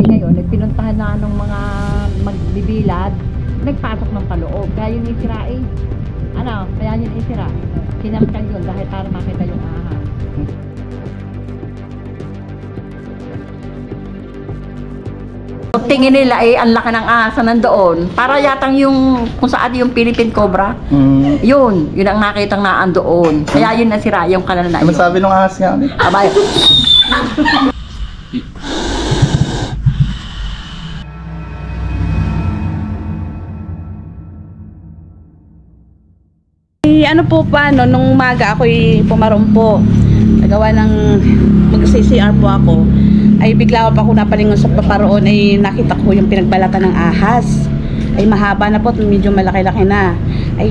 Ay ngayon, nagpinuntahan na ng mga magbibilad, nagpasok ng paloob. Kaya yun isira eh. Ano, kaya yun isira. Kinamkan yun dahil para makita yung ahas. Tingin nila eh, ang laki ng ahas na nandoon. Para yatang yung, kung saan yung Philippine Cobra. Yun ang nakitang naan doon. Kaya yun nasira yung kanal na yun. Ano sabi ng ahas nga? Abay. Ano po pa, no, nung umaga ako'y pumarumpo. Nagawa ng mag-CCR po ako. Ay bigla pa ako napalingon sa paparoon ay nakita ko yung pinagbalatan ng ahas. Ay mahaba na po, medyo malaki-laki na. Ay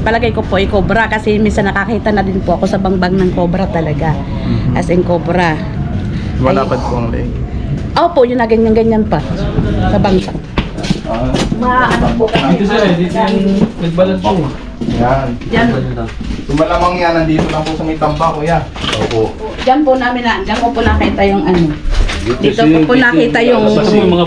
palagay ko po ay cobra kasi minsan nakakita na din po ako sa bangbang ng cobra talaga. As in cobra. Wala pa po ang leg. Opo, yun na ganyan-ganyan pa. Sa bangsa. Ano po kasi? Nagbalat po. Yan. Yan. So malamang yan, nandito lang po sa may tamba, kuya. Opo. Diyan po namin na, diyan ko po nakita yung ano. Dito po nakita yung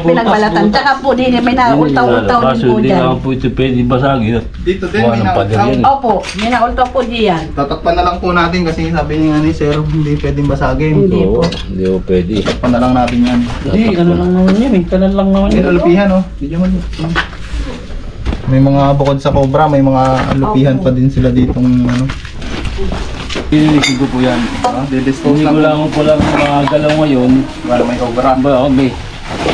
pinagbalatan. Tsaka po din may naultaw-ultaw din po Hindi dyan. naman po ito pwede basagin. Dito din, may naultaw. Opo, may naultaw po diyan. Tatakpan na lang po natin kasi sabi niya ni sir, hindi pwedeng basagin. Hindi po. Hindi po pwede. Tatakpan na lang natin yan. Hindi, ano lang naman yan eh. Kanal lang naman May yan. alupihan, oh. Hindi man. May mga bukod sa cobra, may mga alupihan pa din sila ditong ano. Pinilisin ko po yan. Didispose Hindi ko lang. lang po lang mga galaw ngayon. Wala may cobra. Ba, may.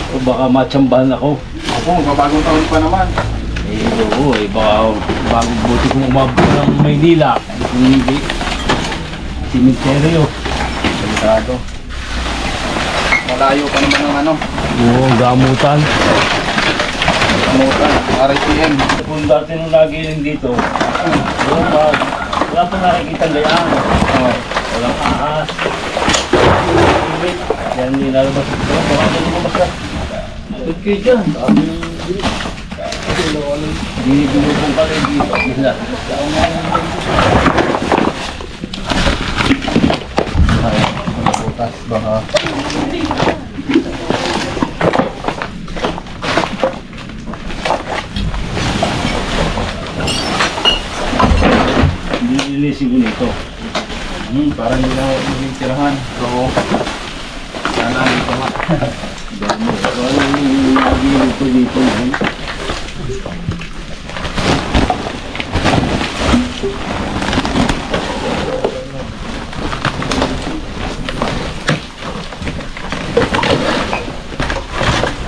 O baka matsambahan ako. Opo, magpapagong taon pa naman. Eh, oo eh. Baka bago buti kong umabot ng Maynila. Kung hindi. Simenteryo. Delikado. Malayo pa naman ng ano. Oo, gamutan. Kamutan, RITM. Kung dati nung nagiling dito, wala pa nakikita gayaan. Walang ahas. Yan hindi nalabas ito. Baka hindi lumabas ka. Good kayo dyan. Binibinubong ka rin dito. Bila. Ay, butas baka. Nililisin ko nito. Parang hindi na maging tirahan. So, sana dito nga. Wala yung nagiling ko dito.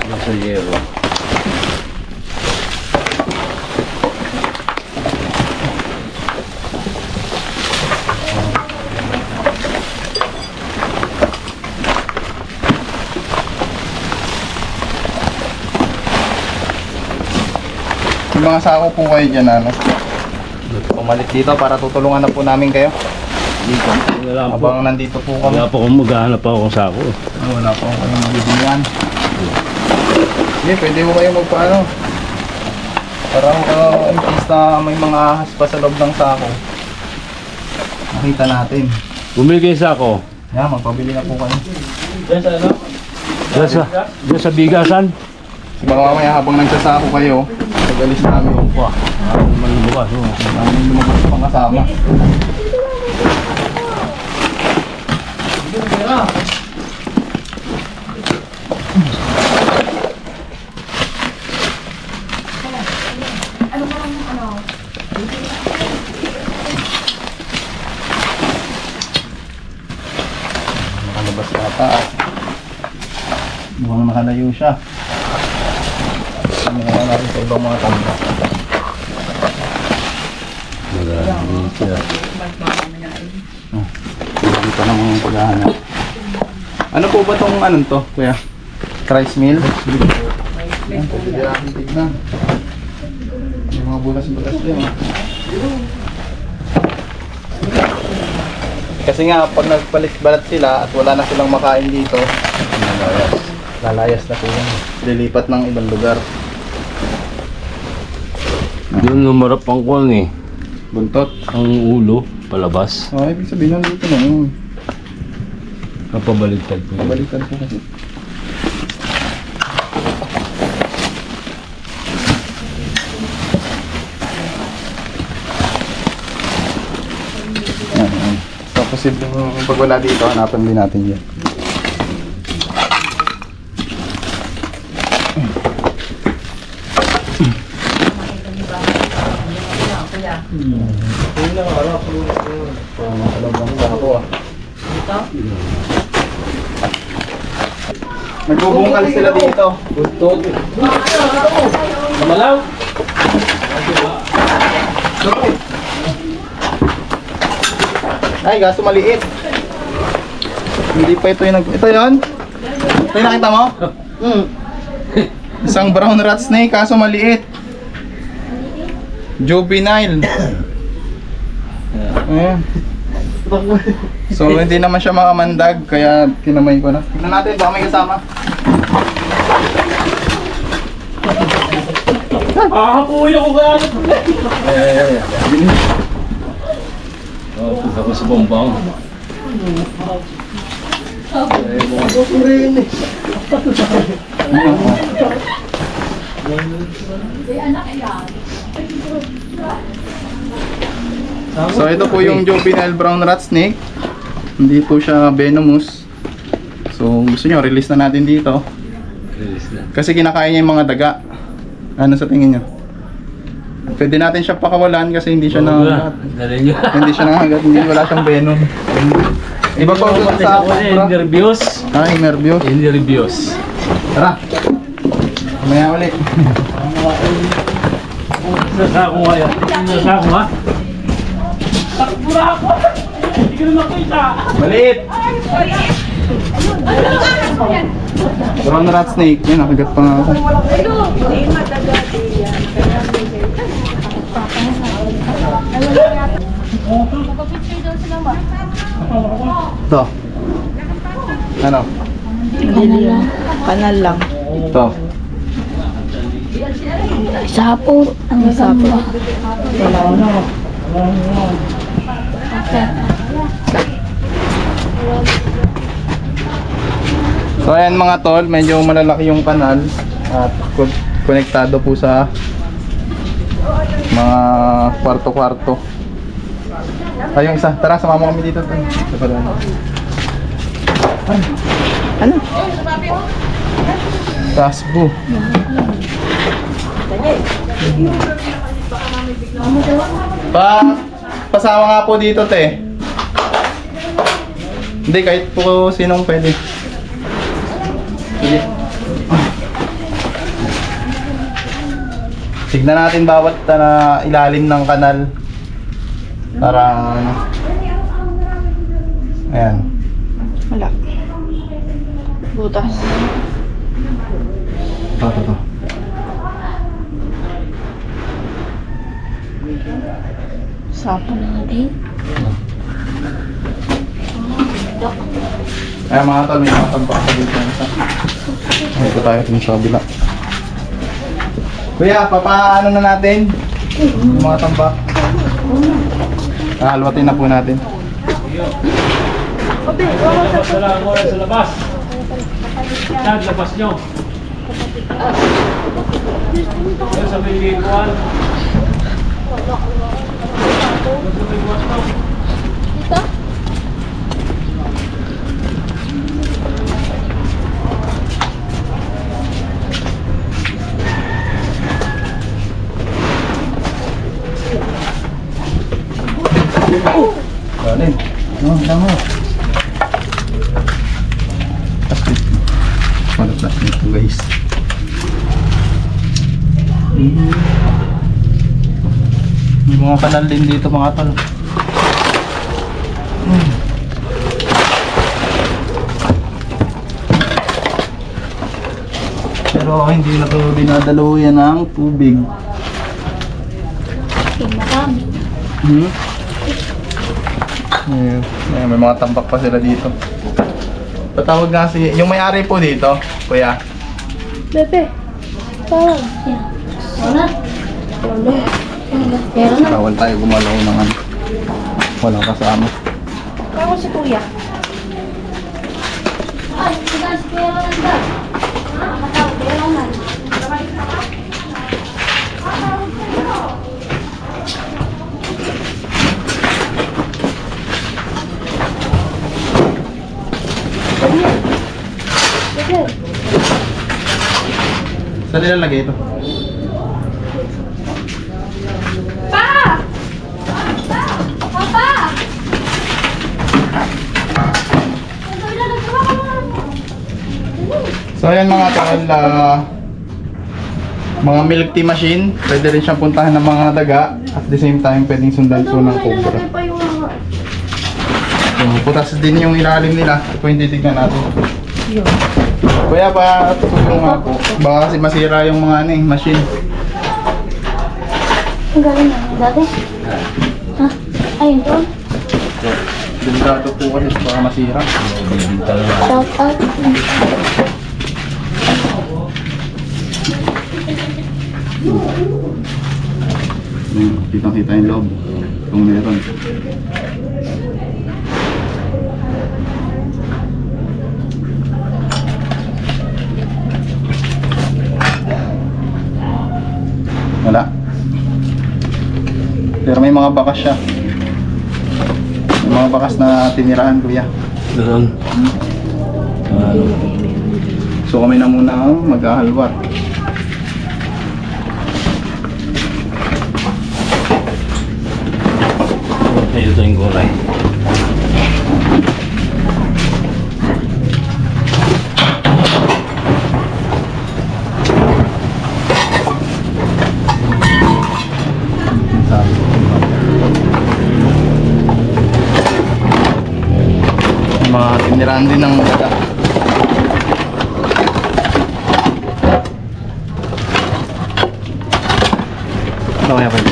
Nasa yero. Yung mga sako po kayo dyan, ano? Pumalit dito para tutulungan na po namin kayo. Dito. Wala po. Habang nandito po kami. Wala po kung maghahanap pa akong sako. Wala po kayong mabibilihan. Hindi, pwede mo kayo magpaano. Parang in case na may mga ahas pa sa loob ng sako. Nakita natin. Bumili kayo sako. Yan, magpabili na po kayo. Diyan sa ano? Diyan sa bigasan. Baka mamaya habang nagsasako kayo, pag-alis namin. Wah, ako naman lumabas. Namin lumabas sa mga kasama. Nakalabas ata ah. Mukhang nakalayo siya. Tingnan natin sa ibang mga tanda. Dito na mga paghahanap. Ano po ba itong anong to, kuya? Rice mill? Yan, pwede din natin tignan. Yung mga bulas-bulas din. Kasi nga, pag nagpalit-balat sila at wala na silang makain dito, lalayas na po yan. Lilipat ng ibang lugar. Doon lumarap ang kwan eh. Buntot. Ang ulo, palabas. Oh, ibig sabihin nandito na yun. Kapabaliktad po. Pabalikan po kasi. posibleng pag wala dito, hanapan din natin yan. Nagbubungkal sila dito. Malaw. Ay, gaso maliit. Hindi pa ito yung Ito yun? Ito yung nakita mo? Isang brown rat snake, kaso maliit. Juvenile. Ayan. So, hindi naman siya makamandag, kaya kinamay ko na. Tignan natin, baka may kasama. Puyo ko ka. Oh, punta ko sa bombang. So, ito po yung juvenile brown rat snake. Hindi po siya venomous. So, gusto nyo, release na natin dito. Kasi kinakain niya yung mga daga. Ano sa tingin nyo? Pwede natin siya pakawalan kasi hindi siya nangagat. Hindi siya nangagat, hindi wala siyang venom. Iba pa ako sa Nervyos. Ay, nervyos. Nervyos. Tara. Mamaya ulit. Nasako nga yan. Nasako nga. Takbura ako. Hindi ko na makita. Maliit. Brown rat snake. Yan, nakagat pa nga ako. Ito. Ano? Kanal lang. Ito. Sapo. Ang sapo. So ayan mga tol, medyo malalaki yung kanal at konektado po sa mga kwarto-kwarto. Ay, yung isa. Tara, sumama kami dito. Ano? Tasbo. Pasama nga po dito, te. Hindi, kahit po sinong pwede. Sige. Tignan natin bawat ilalim ng kanal. Para ano. Ayan. Wala. Butas. Ito. Sapo. Ayan mga tol, may mga tampak sa dito. Ito tayo dun sa kabila. Kuya, papaano na natin? Yung mga tambak. Halwatin na po natin. Labas na lang ako sa labas. Saan labas nyo? Yan sa may likuan. Galing. No, damo. Plastic. Wala plastic ito guys. May mga kanal din dito mga tol. Pero hindi na ito dinadaluyan ng tubig. Ayan, may mga tambak pa sila dito. Patawag nga yung may-ari po dito, kuya. Bebe. Tawag. Wala. Pero na. Bawal tayo gumalaw ng ano. Walang kasama. Ako si Kuya. Ay, sigas pero nanda. Matawag pero na. Saan nilalagay ito? Pa! Papa! So ayan mga tol, mga milk tea machine, pwede rin siyang puntahan ng mga daga. At the same time, pwedeng sundan po ng cobra. So, putas din yung ilalim nila. Ito yung titignan natin. Kuya pa, tulong nga po. Baka kasi masira yung mga machine. Ang galing na dati. Ha? Ayun doon. Delikado po kasi baka masira. Shout out. Kitang-kita yung loob. Kung meron. Wala. Pero may mga bakas siya. May mga bakas na tinirahan, kuya. Doon. So kami na muna ang maghahalwat. Ito yung gulay. Mga tinirahan din ng daga. Ano kaya pwede?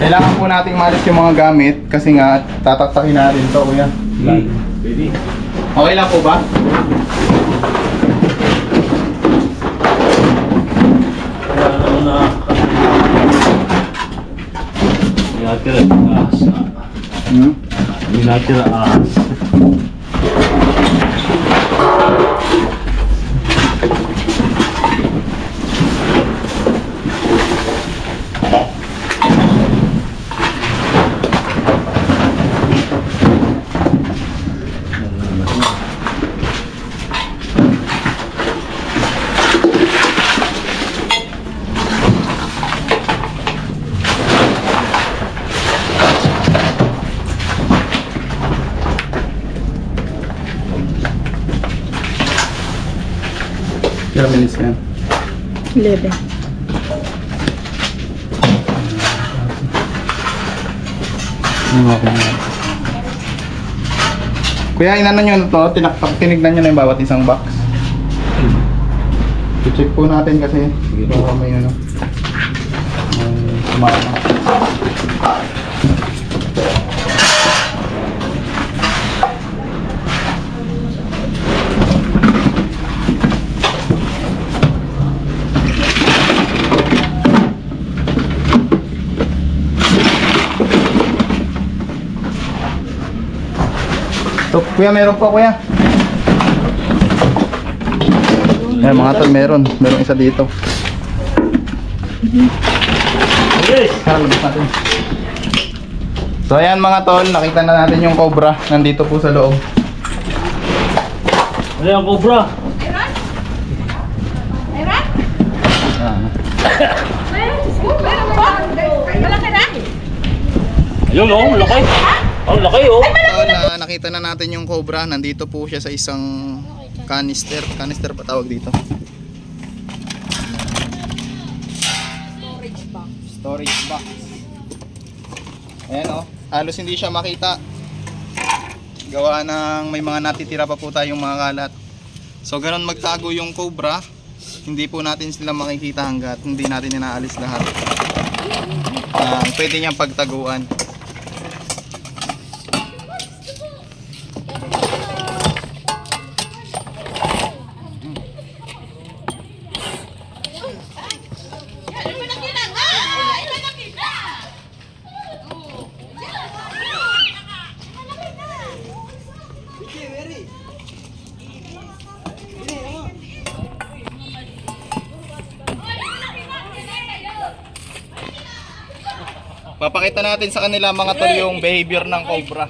Kailangan po nating malis yung mga gamit kasi nga tataktakin natin to, kuya. Pwede. Okay lang po ba? Kaya naman na. May natira ahas na. May natira ahas. Ilang minutes yan? 11. Kuya, inano nyo na to, tinignan nyo na yung bawat isang box. I-check po natin kasi baka may ano, may sumama. So, kuya, meron po, kuya. Ayan, mga tol, meron isa dito. Okay. Tara, labas natin. So, ayan mga tol, nakita na natin yung cobra. Nandito po sa loob. Ayan, cobra. Yun oh, laki. Ang laki oh. So, nakita na natin yung cobra. Nandito po siya sa isang canister. Canister pa tawag dito. Storage box. Ayan oh. Halos hindi siya makita. Gawa ng may mga natitira pa po tayong mga kalat. So ganun magtago yung cobra. Hindi po natin sila makikita hanggat hindi natin inaalis lahat. Pwede niyang pagtaguan. Papakita natin sa kanila mga tol yung behavior ng cobra.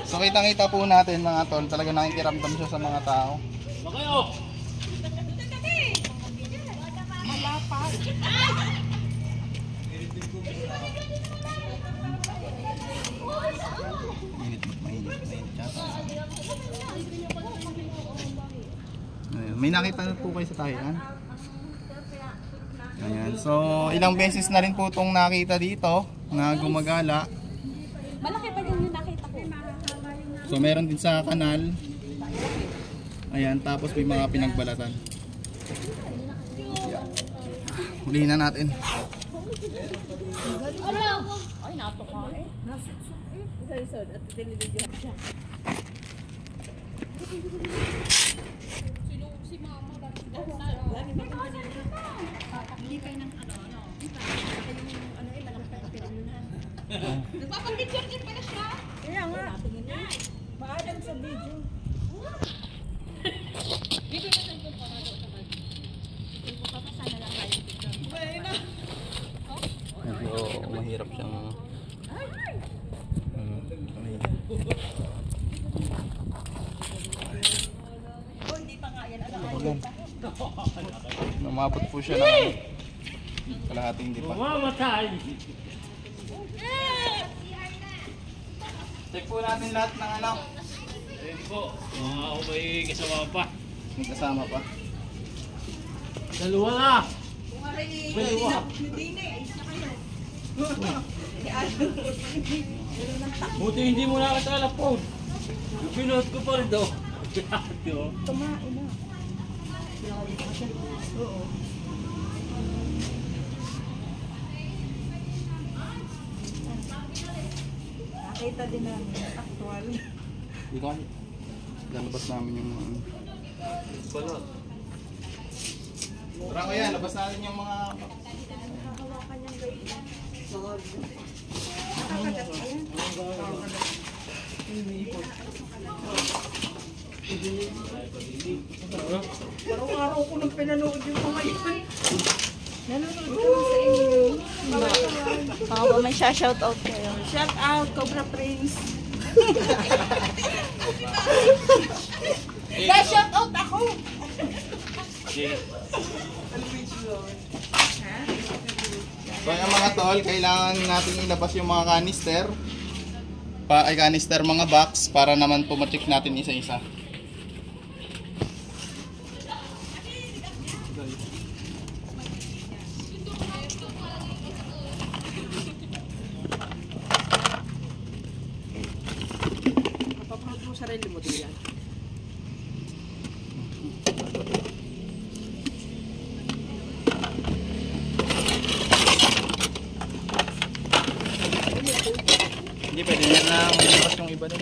So kitang-kita po natin mga tol, talaga nakikiramdam siya sa mga tao. Laki oh. Mainit yata. Ayun, may nakita na po kayo sa tahian. Ayan. So, ilang beses na rin po itong nakita dito na gumagala. Malaki pa yung nakita ko. So, meron din sa kanal. Ayan, tapos may mga pinagbalatan. Hulihin na natin. Ay, natuka eh. Isa-isa. At dinilidyo siya. Si mama lagi hindi kayo ng ano. Yung ano malaki pa yung pinanunan. Nagpapapicture din pala siya. Kaya nga. Paalam sa video. Video na sa ipon para sa mga. Ipon pa sana lang kayo picture. Medyo mahirap siyang Hindi pa nga yan. Umabot po siya ng kalahating di pa. Mamatay. Check po natin lahat ng ano. Ayun po. Mga ako may kasama pa. May kasama pa. Dalawa na. Dalawa. Buti hindi mo nakatalapon. Pinuot ko pa rin daw. Tumain na. Oo. Nakita din namin actual. Hindi ko kasi lalabas namin yung mga Balot. tara ko yan, labas natin yung mga Nakahawakan niyang gayaan. Araw-araw ko nang pinanood yung mga yun. Nanonood ko sa inyo. Baka ba may shoutout kayo? Shout out, Cobra Prince. Guys, shout out ako. So yung mga tol, kailangan natin ilabas yung mga canister. Canister mga box para naman po ma-check natin isa-isa. Papaprot mo sarili mo din yan. Hindi, pwede na ilabas yung iba doon.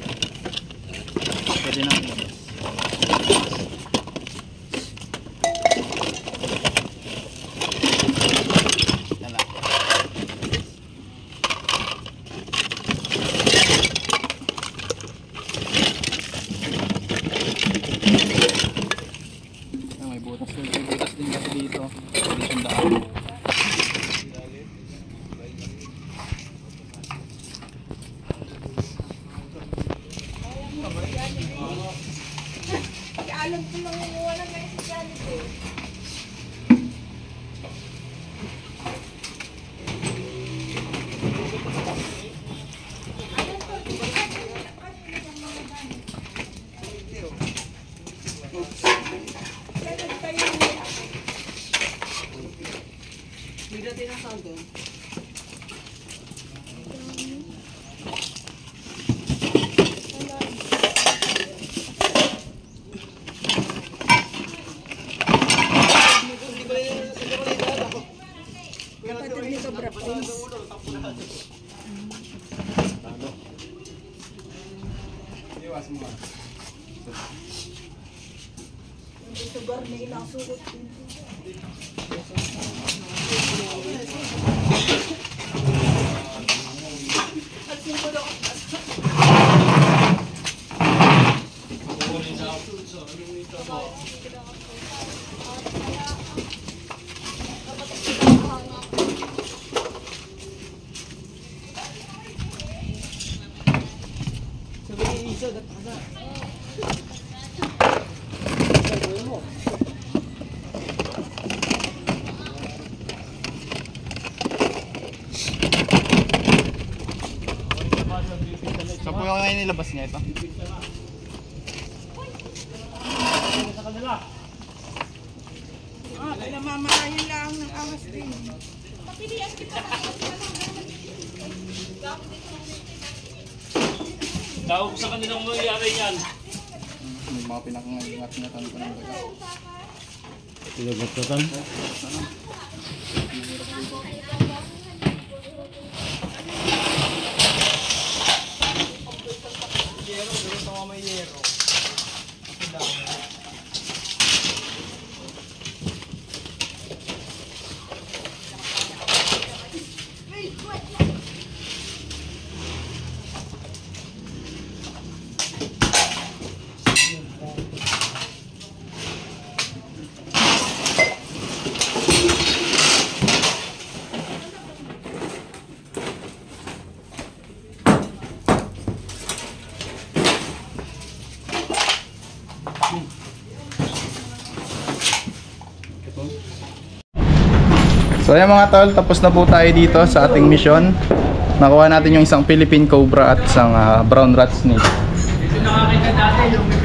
Pwede na ilabas. Yan lang. May butas din. May butas din kasi dito. Pwede siyang daan. Alam ko lang wala na si Janet eh. Iwas mo. So po yung ngayon nilabas niya ito. Sa kanila. Namamarayan lang ng awas din. Tawag ko sa kanilang mangyayari yan. May mga pinakangat-ingatan ko ng daga. Pinagmatutan? So ayan mga tol, tapos na po tayo dito sa ating mission. Nakuha natin yung isang Philippine Cobra at isang brown rat snake. Ito nakakita dati yung may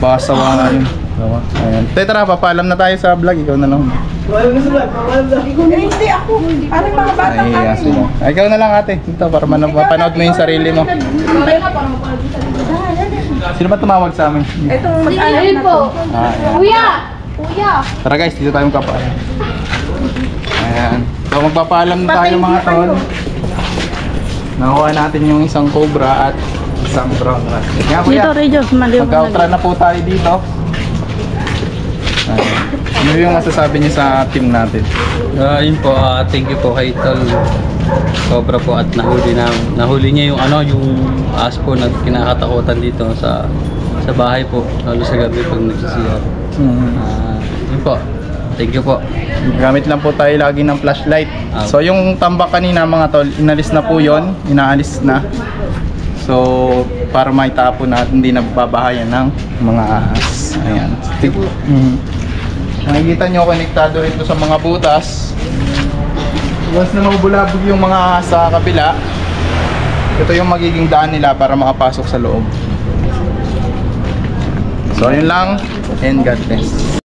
Baka sawa nga yun. Ayan. Tara, papaalam na tayo sa vlog. Ikaw na lang. Hindi ako. Parang mga bata Ay, sige. Ay, ikaw na lang ate. Dito para mapanood mo yung sarili mo. Sino ba tumawag sa amin? Itong Ayun po. Ayan. Kuya! Kuya! Tara guys, dito tayo magpapaalam. Ayan. So magpapaalam na tayo mga tol. Nakuha natin yung isang cobra at isang brown rat. Nga kuya, mag-outra na po tayo dito. Ayan. Ano yung masasabi niyo sa team natin? Yun po, thank you po kay Tol Cobra po at nahuli niya yung yung aas po na kinakatakutan dito sa bahay po, lalo sa gabi pag nagsisiyar. Yun po, thank you po. Gamit lang po tayo lagi ng flashlight. So yung tambak kanina mga tol, inalis na po yon, inaalis na. So para maitapo na hindi na babahayan ng mga ahas. Ayan. Nakikita nyo konektado ito sa mga butas. Once na mabulabog yung mga ahas sa kabila, ito yung magiging daan nila para makapasok sa loob. So yun lang, and God bless.